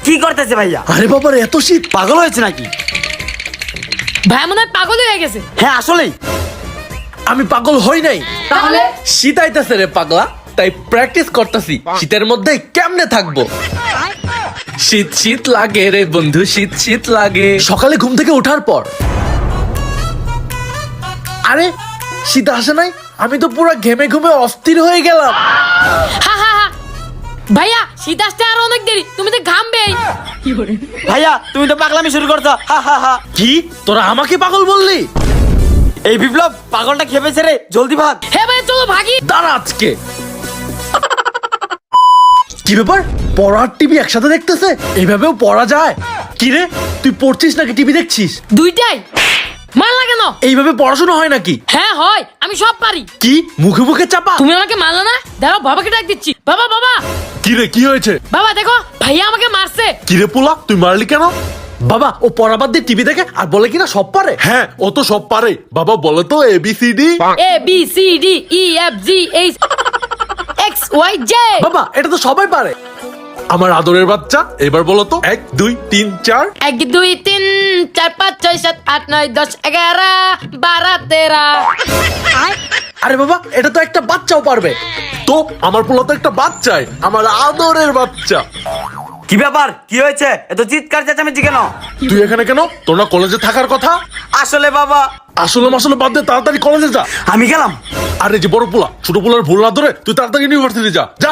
কি করতেছে ভাইয়া? আরে বাবার এত শীত, পাগল হয়েছে নাকি? ভাই মনে হয় পাগল হয়ে গেছে। হ্যাঁ আসলেই। আমি পাগল হই নাই, তাহলে শীত আইতাছে রে পাগলা, তাই প্র্যাকটিস করতেছি শীতের মধ্যে কেমনে থাকবো। শীত শীত লাগে রে বন্ধু, শীত শীত লাগে। সকালে ঘুম থেকে ওঠার পর আরে শীত আসে নাই, আমি তো পুরো ঘেমে ঘুমে অস্থির হয়ে গেলাম। হা হা হা ভাইয়া শীত আসতে আর অনেক দেরি, তুমি তো ঘামবেই। ভাইয়া তুমি তো পাগলামি শুরু করছো। হা হা হা। কি তোরা আমাকে পাগল বললি? এই বিপ্লব পাগলটা খেপেছে রে, জলদি ভাগ। হ্যাঁ ভাই চলো ভাগি। দাঁড়া আজকে। কি ব্যাপার, পড়ার টিভি একসাথে দেখতেছে? এইভাবেও পড়া যায়? কি রে তুই পড়ছিস নাকি টিভি দেখছিস? দুইটাই। মারলা কেন? এইভাবে পড়াশোনা হয় নাকি? হ্যাঁ হয়, আমি সব পারি। কি মুখে মুখে চাপা? তুমি আমাকে মারলা না? দাঁড়াও বাবাকে ডাক দিচ্ছি। বাবা বাবা কি রে, কি হয়েছে? বাবা দেখো ভাইয়া আমাকে মারছে। কি রে পোলা, তুই মারলি কেন? বাবা ও পড়া বাদ দিয়ে টিভি দেখে আর বলে কিনা সব পারে। হ্যাঁ ও তো সব পারে। বাবা বলে তো ABCD। A B C D E F G H X Y J. বাবা এটা তো সবাই পারে। আমার আদরের বাচ্চা, এবার বলো তো 1 2 3 4। 1 2 3 4 5 6 7 8 9 10 11 12 13। আরে বাবা এটা তো একটা বাচ্চাও পারবে। তো আমার পোলা তো একটা বাচ্চাই, আমার আদরের বাচ্চা। কি ব্যাপার, কি হয়েছে? এত চিৎকার চেঁচামেচি কেন? তুই এখানে কেন? তোর না কলেজে থাকার কথা? আসলে বাবা আসলে মাসলে বাদ দে, তাড়াতাড়ি কলেজে যা। আমি গেলাম। আরে যে বড় পোলা ছোট পোলার ভুল না ধরে তুই তাড়াতাড়ি ইউনিভার্সিটি যা যা।